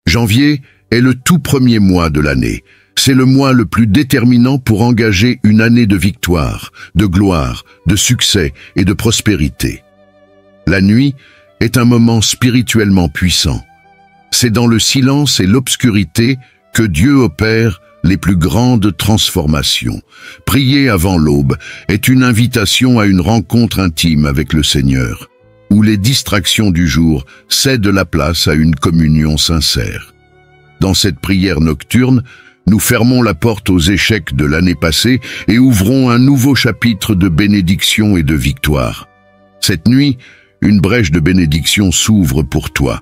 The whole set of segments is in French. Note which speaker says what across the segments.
Speaker 1: Janvier est le tout premier mois de l'année. C'est le mois le plus déterminant pour engager une année de victoire, de gloire, de succès et de prospérité. La nuit est un moment spirituellement puissant. C'est dans le silence et l'obscurité que Dieu opère les plus grandes transformations. Prier avant l'aube est une invitation à une rencontre intime avec le Seigneur, où les distractions du jour cèdent la place à une communion sincère. Dans cette prière nocturne, nous fermons la porte aux échecs de l'année passée et ouvrons un nouveau chapitre de bénédiction et de victoire. Cette nuit, une brèche de bénédiction s'ouvre pour toi.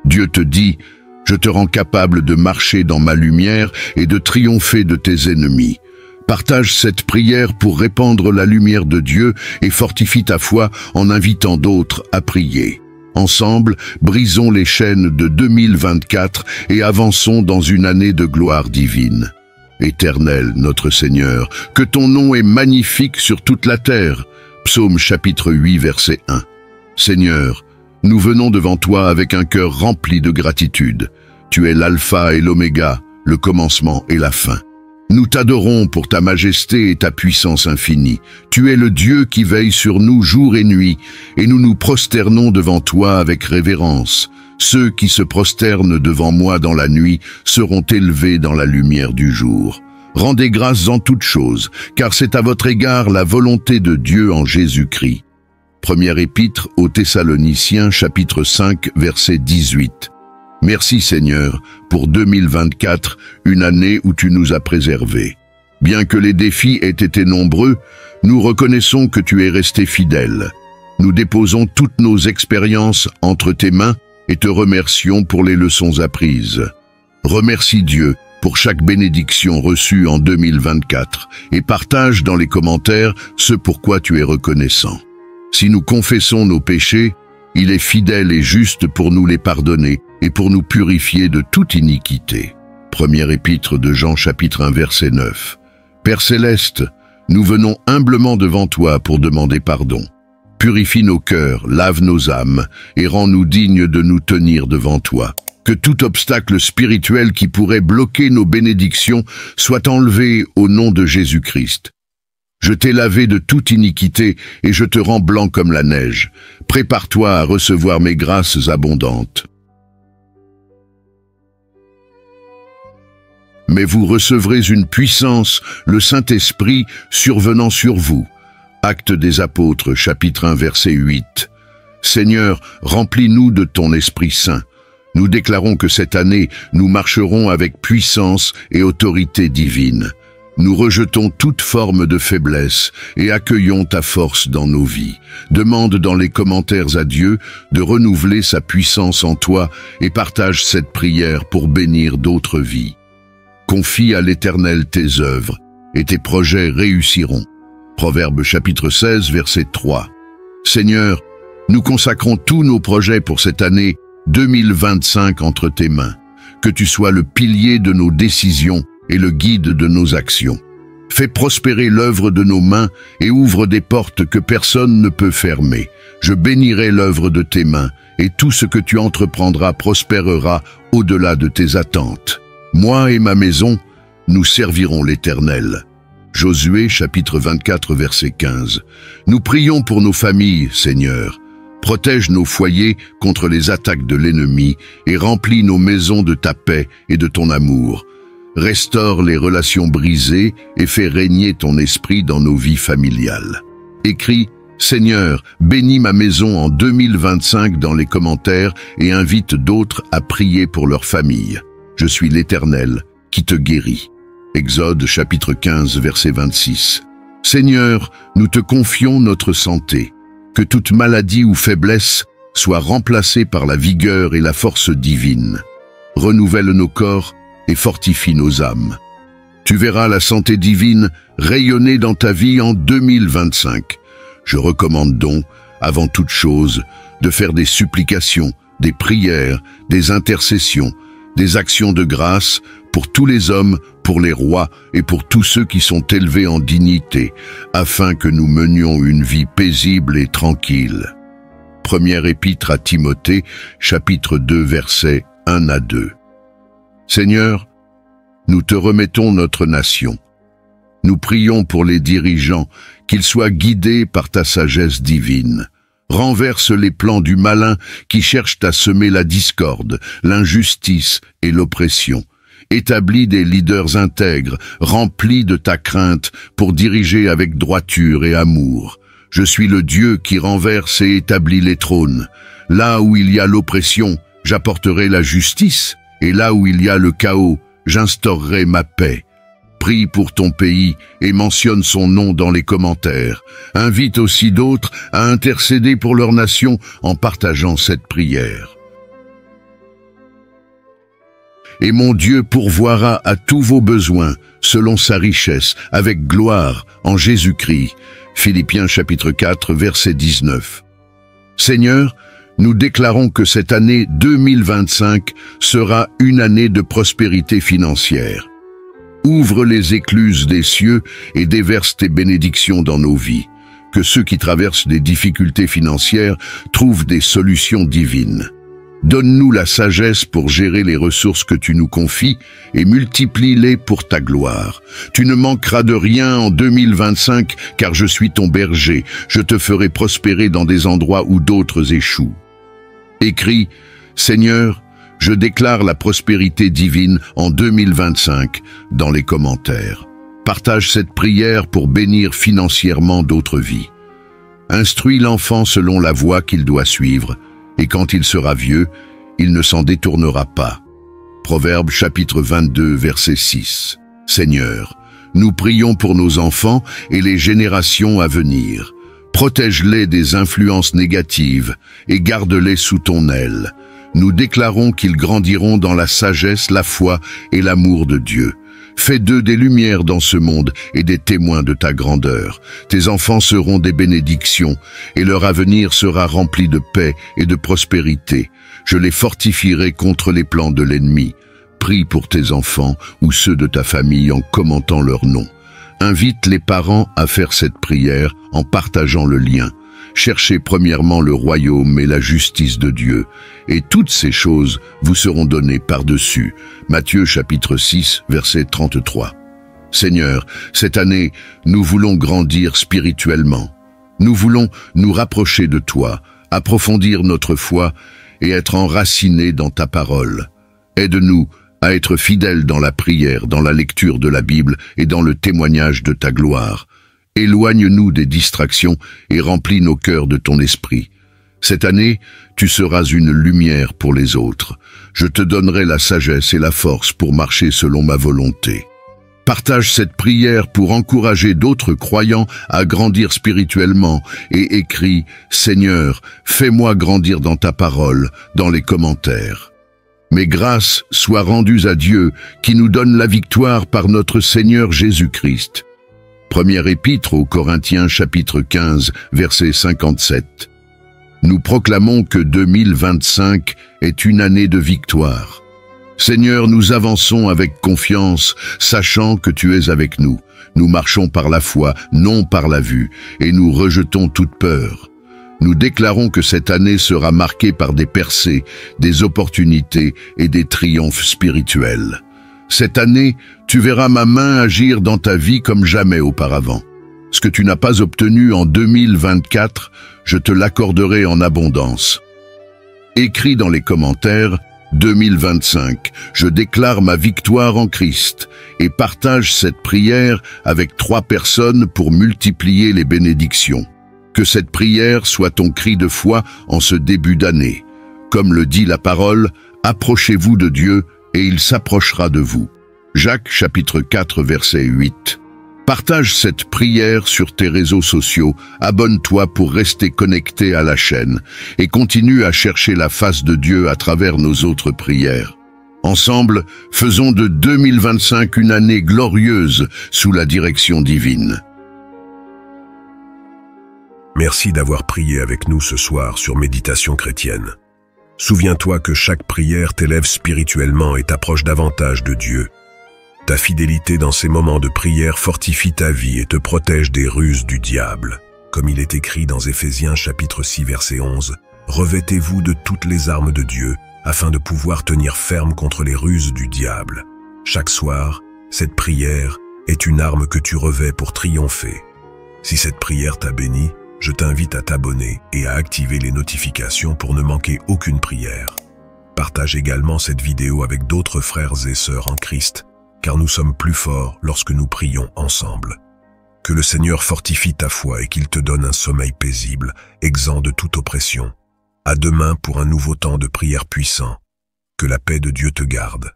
Speaker 1: Dieu te dit: je te rends capable de marcher dans ma lumière et de triompher de tes ennemis. Partage cette prière pour répandre la lumière de Dieu et fortifie ta foi en invitant d'autres à prier. Ensemble, brisons les chaînes de 2024 et avançons dans une année de gloire divine. Éternel, notre Seigneur, que ton nom est magnifique sur toute la terre. Psaume chapitre 8, verset 1. Seigneur, nous venons devant toi avec un cœur rempli de gratitude. Tu es l'alpha et l'oméga, le commencement et la fin. Nous t'adorons pour ta majesté et ta puissance infinie. Tu es le Dieu qui veille sur nous jour et nuit, et nous nous prosternons devant toi avec révérence. Ceux qui se prosternent devant moi dans la nuit seront élevés dans la lumière du jour. Rendez grâce en toutes choses, car c'est à votre égard la volonté de Dieu en Jésus-Christ. Première épître aux Thessaloniciens, chapitre 5, verset 18. Merci Seigneur pour 2024, une année où tu nous as préservés. Bien que les défis aient été nombreux, nous reconnaissons que tu es resté fidèle. Nous déposons toutes nos expériences entre tes mains et te remercions pour les leçons apprises. Remercie Dieu pour chaque bénédiction reçue en 2024 et partage dans les commentaires ce pourquoi tu es reconnaissant. Si nous confessons nos péchés, il est fidèle et juste pour nous les pardonner et pour nous purifier de toute iniquité. Première épître de Jean chapitre 1 verset 9. Père céleste, nous venons humblement devant toi pour demander pardon. Purifie nos cœurs, lave nos âmes et rends-nous dignes de nous tenir devant toi. Que tout obstacle spirituel qui pourrait bloquer nos bénédictions soit enlevé au nom de Jésus-Christ. Je t'ai lavé de toute iniquité et je te rends blanc comme la neige. Prépare-toi à recevoir mes grâces abondantes. Mais vous recevrez une puissance, le Saint-Esprit, survenant sur vous. Actes des Apôtres, chapitre 1, verset 8. Seigneur, remplis-nous de ton Esprit Saint. Nous déclarons que cette année, nous marcherons avec puissance et autorité divine. Nous rejetons toute forme de faiblesse et accueillons ta force dans nos vies. Demande dans les commentaires à Dieu de renouveler sa puissance en toi et partage cette prière pour bénir d'autres vies. Confie à l'Éternel tes œuvres et tes projets réussiront. Proverbe chapitre 16, verset 3. Seigneur, nous consacrons tous nos projets pour cette année 2025 entre tes mains. Que tu sois le pilier de nos décisions et le guide de nos actions. Fais prospérer l'œuvre de nos mains et ouvre des portes que personne ne peut fermer. Je bénirai l'œuvre de tes mains et tout ce que tu entreprendras prospérera au-delà de tes attentes. Moi et ma maison, nous servirons l'Éternel. Josué chapitre 24 verset 15. Nous prions pour nos familles, Seigneur. Protège nos foyers contre les attaques de l'ennemi et remplis nos maisons de ta paix et de ton amour. Restaure les relations brisées et fais régner ton esprit dans nos vies familiales. Écris « Seigneur, bénis ma maison en 2025 » dans les commentaires et invite d'autres à prier pour leur famille. Je suis l'Éternel qui te guérit. Exode chapitre 15 verset 26. Seigneur, nous te confions notre santé. Que toute maladie ou faiblesse soit remplacée par la vigueur et la force divine. Renouvelle nos corps et fortifie nos âmes. Tu verras la santé divine rayonner dans ta vie en 2025. Je recommande donc, avant toute chose, de faire des supplications, des prières, des intercessions, des actions de grâce pour tous les hommes, pour les rois et pour tous ceux qui sont élevés en dignité, afin que nous menions une vie paisible et tranquille. Première épître à Timothée, chapitre 2, versets 1 à 2. Seigneur, nous te remettons notre nation. Nous prions pour les dirigeants, qu'ils soient guidés par ta sagesse divine. Renverse les plans du malin qui cherchent à semer la discorde, l'injustice et l'oppression. Établis des leaders intègres, remplis de ta crainte, pour diriger avec droiture et amour. Je suis le Dieu qui renverse et établit les trônes. Là où il y a l'oppression, j'apporterai la justice, et là où il y a le chaos, j'instaurerai ma paix. Prie pour ton pays et mentionne son nom dans les commentaires. Invite aussi d'autres à intercéder pour leur nation en partageant cette prière. Et mon Dieu pourvoira à tous vos besoins, selon sa richesse, avec gloire, en Jésus-Christ. Philippiens chapitre 4, verset 19. Seigneur, nous déclarons que cette année 2025 sera une année de prospérité financière. Ouvre les écluses des cieux et déverse tes bénédictions dans nos vies. Que ceux qui traversent des difficultés financières trouvent des solutions divines. Donne-nous la sagesse pour gérer les ressources que tu nous confies et multiplie-les pour ta gloire. Tu ne manqueras de rien en 2025 car je suis ton berger. Je te ferai prospérer dans des endroits où d'autres échouent. Écris, Seigneur, je déclare la prospérité divine en 2025 dans les commentaires. Partage cette prière pour bénir financièrement d'autres vies. Instruis l'enfant selon la voie qu'il doit suivre, et quand il sera vieux, il ne s'en détournera pas. Proverbes chapitre 22, verset 6. Seigneur, nous prions pour nos enfants et les générations à venir. Protège-les des influences négatives et garde-les sous ton aile. Nous déclarons qu'ils grandiront dans la sagesse, la foi et l'amour de Dieu. Fais d'eux des lumières dans ce monde et des témoins de ta grandeur. Tes enfants seront des bénédictions et leur avenir sera rempli de paix et de prospérité. Je les fortifierai contre les plans de l'ennemi. Prie pour tes enfants ou ceux de ta famille en commentant leur nom. Invite les parents à faire cette prière en partageant le lien. Cherchez premièrement le royaume et la justice de Dieu, et toutes ces choses vous seront données par-dessus. Matthieu chapitre 6, verset 33. Seigneur, cette année, nous voulons grandir spirituellement. Nous voulons nous rapprocher de toi, approfondir notre foi et être enracinés dans ta parole. Aide-nous à être fidèles dans la prière, dans la lecture de la Bible et dans le témoignage de ta gloire. Éloigne-nous des distractions et remplis nos cœurs de ton esprit. Cette année, tu seras une lumière pour les autres. Je te donnerai la sagesse et la force pour marcher selon ma volonté. Partage cette prière pour encourager d'autres croyants à grandir spirituellement et écris « Seigneur, fais-moi grandir dans ta parole » dans les commentaires. Mes grâces soient rendues à Dieu qui nous donne la victoire par notre Seigneur Jésus-Christ. Première épître aux Corinthiens chapitre 15, verset 57. Nous proclamons que 2025 est une année de victoire. Seigneur, nous avançons avec confiance, sachant que tu es avec nous. Nous marchons par la foi, non par la vue, et nous rejetons toute peur. Nous déclarons que cette année sera marquée par des percées, des opportunités et des triomphes spirituels. Cette année, tu verras ma main agir dans ta vie comme jamais auparavant. Ce que tu n'as pas obtenu en 2024, je te l'accorderai en abondance. Écris dans les commentaires « 2025, je déclare ma victoire en Christ » et partage cette prière avec 3 personnes pour multiplier les bénédictions. Que cette prière soit ton cri de foi en ce début d'année. Comme le dit la parole, approchez-vous de Dieu et il s'approchera de vous. Jacques chapitre 4 verset 8. Partage cette prière sur tes réseaux sociaux, abonne-toi pour rester connecté à la chaîne et continue à chercher la face de Dieu à travers nos autres prières. Ensemble, faisons de 2025 une année glorieuse sous la direction divine.
Speaker 2: Merci d'avoir prié avec nous ce soir sur Méditation chrétienne. Souviens-toi que chaque prière t'élève spirituellement et t'approche davantage de Dieu. Ta fidélité dans ces moments de prière fortifie ta vie et te protège des ruses du diable. Comme il est écrit dans Éphésiens chapitre 6 verset 11, « Revêtez-vous de toutes les armes de Dieu, afin de pouvoir tenir ferme contre les ruses du diable. Chaque soir, cette prière est une arme que tu revêts pour triompher. Si cette prière t'a béni, je t'invite à t'abonner et à activer les notifications pour ne manquer aucune prière. Partage également cette vidéo avec d'autres frères et sœurs en Christ, car nous sommes plus forts lorsque nous prions ensemble. Que le Seigneur fortifie ta foi et qu'il te donne un sommeil paisible, exempt de toute oppression. À demain pour un nouveau temps de prière puissant. Que la paix de Dieu te garde.